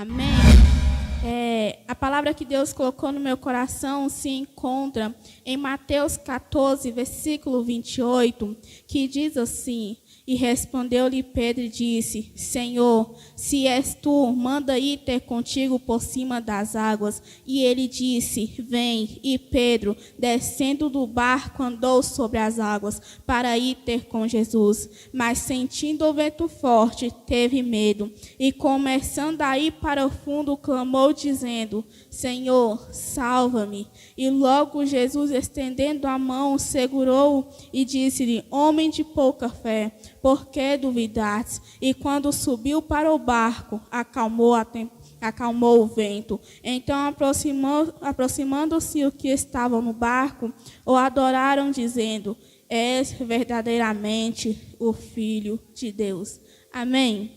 Amém? A palavra que Deus colocou no meu coração se encontra em Mateus 14, versículo 28, que diz assim: E respondeu-lhe Pedro e disse: Senhor, se és tu, manda ir ter contigo por cima das águas. E ele disse: Vem. E Pedro, descendo do barco, andou sobre as águas para ir ter com Jesus. Mas sentindo o vento forte, teve medo. E começando a ir para o fundo, clamou dizendo: Senhor, salva-me. E logo Jesus, estendendo a mão, segurou-o e disse-lhe: Homem de pouca fé, por que duvidaste? E quando subiu para o barco, acalmou o vento. Então, aproximando-se os que estavam no barco, o adoraram, dizendo: És verdadeiramente o Filho de Deus. Amém.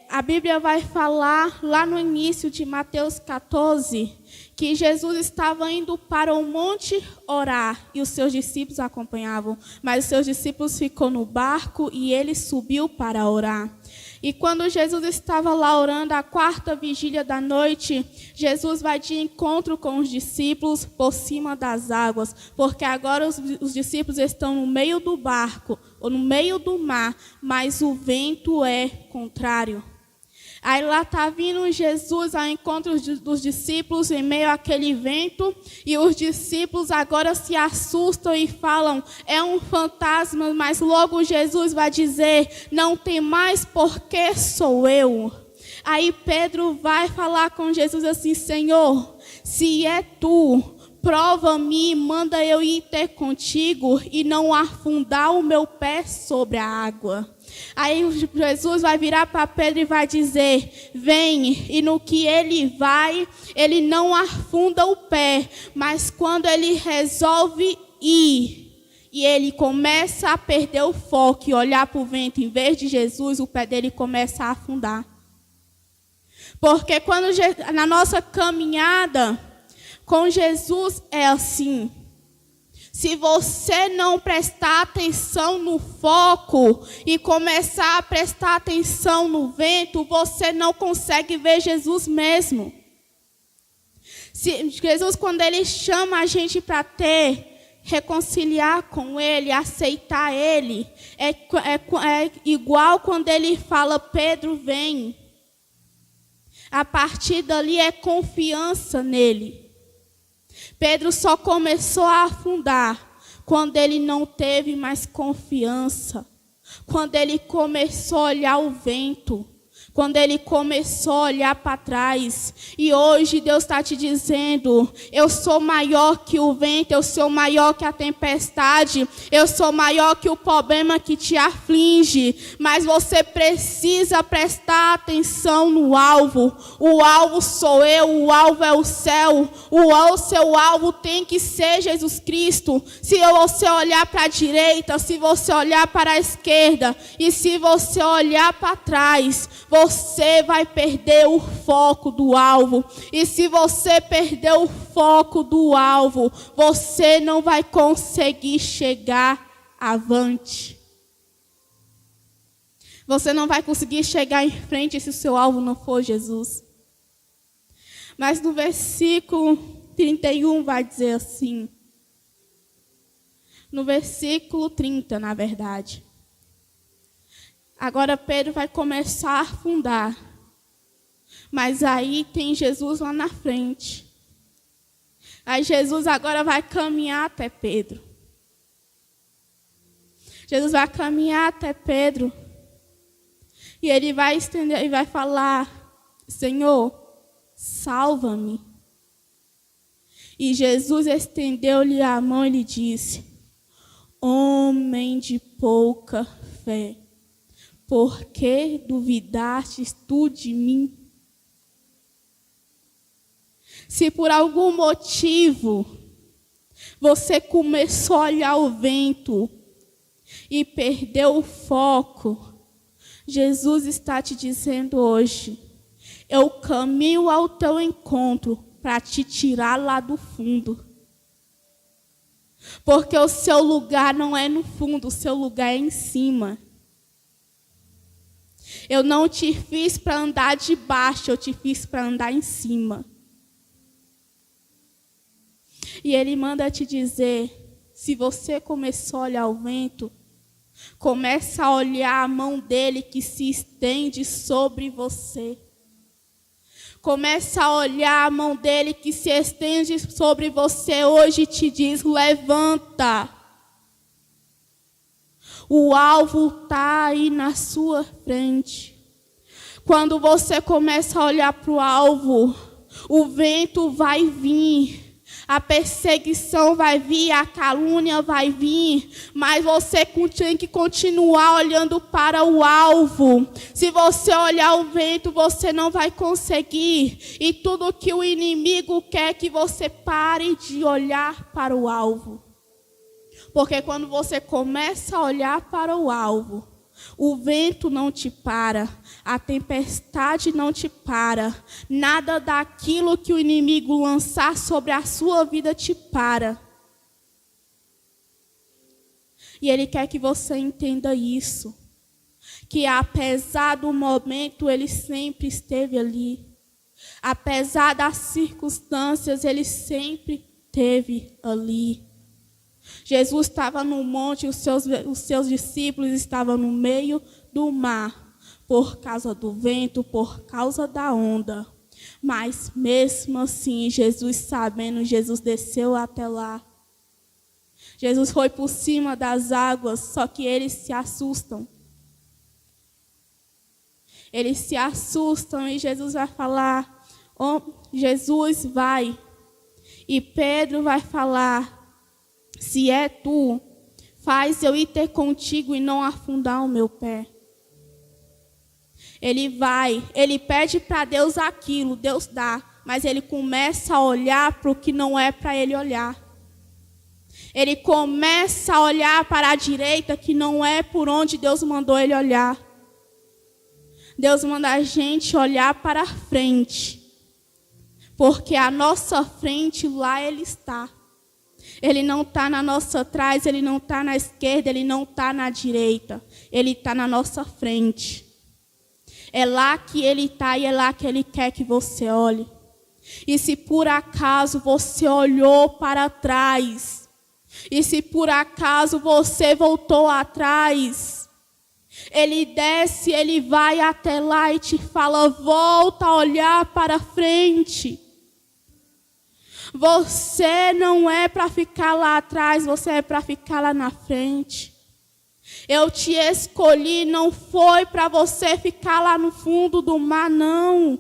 A Bíblia vai falar lá no início de Mateus 14 que Jesus estava indo para o monte orar e os seus discípulos acompanhavam, mas os seus discípulos ficou no barco e ele subiu para orar. E quando Jesus estava lá orando, a quarta vigília da noite, Jesus vai de encontro com os discípulos por cima das águas, porque agora os discípulos estão no meio do barco, ou no meio do mar, mas o vento é contrário. Aí lá está vindo Jesus ao encontro dos discípulos em meio àquele vento, e os discípulos agora se assustam e falam: é um fantasma, mas logo Jesus vai dizer: não tem mais, porque sou eu. Aí Pedro vai falar com Jesus assim: Senhor, se é tu, prova-me, manda eu ir ter contigo e não afundar o meu pé sobre a água. Aí Jesus vai virar para Pedro e vai dizer: vem. E no que ele vai, ele não afunda o pé, mas quando ele resolve ir, e ele começa a perder o foco e olhar para o vento em vez de Jesus, o pé dele começa a afundar. Porque quando na nossa caminhada com Jesus é assim. Se você não prestar atenção no foco e começar a prestar atenção no vento, você não consegue ver Jesus mesmo. Jesus, quando ele chama a gente para reconciliar com ele, aceitar ele, é igual quando ele fala: Pedro, vem. A partir dali é confiança nele. Pedro só começou a afundar quando ele não teve mais confiança, quando ele começou a olhar o vento, quando ele começou a olhar para trás. E hoje Deus está te dizendo: eu sou maior que o vento, eu sou maior que a tempestade, eu sou maior que o problema que te aflige. Mas você precisa prestar atenção no alvo. O alvo sou eu, o alvo é o céu. O seu alvo tem que ser Jesus Cristo. Se você olhar para a direita, se você olhar para a esquerda e se você olhar para trás, você vai perder o foco do alvo. E se você perder o foco do alvo, você não vai conseguir chegar avante. Você não vai conseguir chegar em frente se o seu alvo não for Jesus. Mas no versículo 31 vai dizer assim. No versículo 30, na verdade. Agora Pedro vai começar a afundar. Mas aí tem Jesus lá na frente. Aí Jesus agora vai caminhar até Pedro. Jesus vai caminhar até Pedro. E ele vai estender e vai falar: Senhor, salva-me. E Jesus estendeu-lhe a mão e lhe disse: homem de pouca fé, por que duvidastes tu de mim? Se por algum motivo você começou a olhar o vento e perdeu o foco, Jesus está te dizendo hoje: eu caminho ao teu encontro para te tirar lá do fundo. Porque o seu lugar não é no fundo, o seu lugar é em cima. Eu não te fiz para andar de baixo, eu te fiz para andar em cima. E ele manda te dizer, se você começou a olhar o vento, começa a olhar a mão dele que se estende sobre você. Começa a olhar a mão dele que se estende sobre você hoje e te diz, levanta. O alvo está aí na sua frente. Quando você começa a olhar para o alvo, o vento vai vir. A perseguição vai vir, a calúnia vai vir, mas você tem que continuar olhando para o alvo. Se você olhar o vento, você não vai conseguir. E tudo que o inimigo quer que você pare de olhar para o alvo. Porque quando você começa a olhar para o alvo, o vento não te para, a tempestade não te para, nada daquilo que o inimigo lançar sobre a sua vida te para. E ele quer que você entenda isso, que apesar do momento, ele sempre esteve ali. Apesar das circunstâncias, ele sempre esteve ali. Jesus estava no monte, os seus discípulos estavam no meio do mar, por causa do vento, por causa da onda. Mas mesmo assim, Jesus sabendo, Jesus desceu até lá. Jesus foi por cima das águas, só que eles se assustam. Eles se assustam e Jesus vai falar, oh, Jesus vai. E Pedro vai falar, se é tu, faz eu ir ter contigo e não afundar o meu pé. Ele vai, ele pede para Deus aquilo, Deus dá, mas ele começa a olhar para o que não é para ele olhar. Ele começa a olhar para a direita, que não é por onde Deus mandou ele olhar. Deus manda a gente olhar para a frente, porque a nossa frente, lá ele está. Ele não está na nossa trás, ele não está na esquerda, ele não está na direita. Ele está na nossa frente. É lá que ele está e é lá que ele quer que você olhe. E se por acaso você olhou para trás, e se por acaso você voltou atrás, ele desce, ele vai até lá e te fala, volta a olhar para frente. Você não é para ficar lá atrás, você é para ficar lá na frente. Eu te escolhi, não foi para você ficar lá no fundo do mar, não.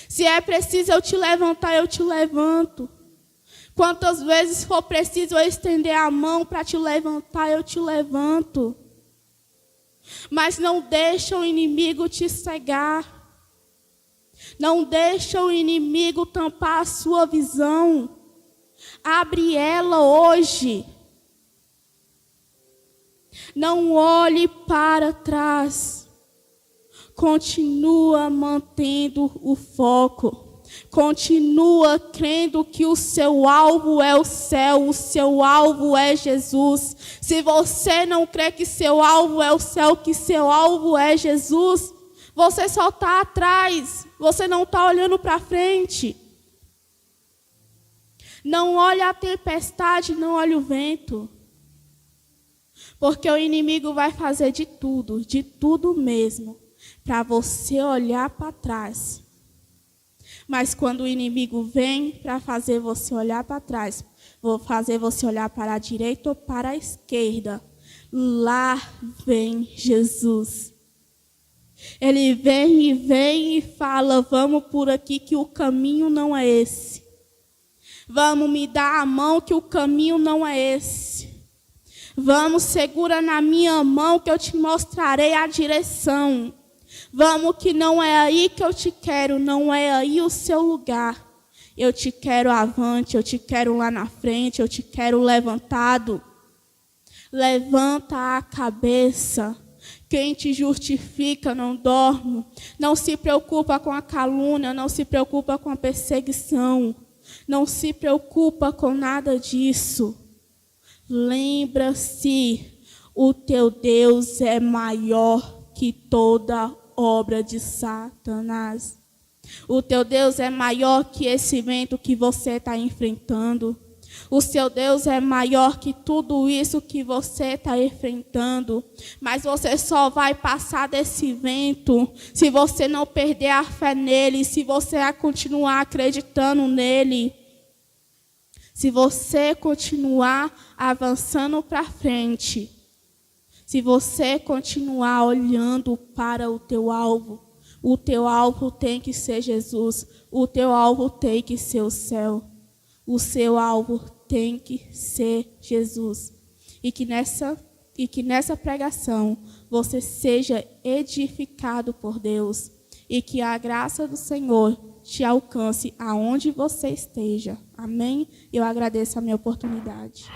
Se é preciso eu te levantar, eu te levanto. Quantas vezes for preciso eu estender a mão para te levantar, eu te levanto. Mas não deixa o inimigo te cegar. Não deixa o inimigo tampar a sua visão. Abre ela hoje. Não olhe para trás. Continua mantendo o foco. Continua crendo que o seu alvo é o céu, o seu alvo é Jesus. Se você não crê que seu alvo é o céu, que seu alvo é Jesus, você só está atrás, você não está olhando para frente. Não olhe a tempestade, não olhe o vento. Porque o inimigo vai fazer de tudo mesmo, para você olhar para trás. Mas quando o inimigo vem para fazer você olhar para trás, vou fazer você olhar para a direita ou para a esquerda, lá vem Jesus. Ele vem e fala, vamos por aqui que o caminho não é esse. Vamos me dar a mão que o caminho não é esse. Vamos, segura na minha mão que eu te mostrarei a direção. Vamos que não é aí que eu te quero, não é aí o seu lugar. Eu te quero avante, eu te quero lá na frente, eu te quero levantado. Levanta a cabeça. Quem te justifica não dorme. Não se preocupa com a calúnia, não se preocupa com a perseguição. Não se preocupa com nada disso. Lembra-se, o teu Deus é maior que toda obra de Satanás. O teu Deus é maior que esse vento que você está enfrentando. O seu Deus é maior que tudo isso que você está enfrentando. Mas você só vai passar desse vento se você não perder a fé nele, se você continuar acreditando nele. Se você continuar avançando para frente. Se você continuar olhando para o teu alvo tem que ser Jesus. O teu alvo tem que ser o céu. O seu alvo tem que ser Jesus. E que nessa pregação você seja edificado por Deus. E que a graça do Senhor te alcance aonde você esteja. Amém? Eu agradeço a minha oportunidade.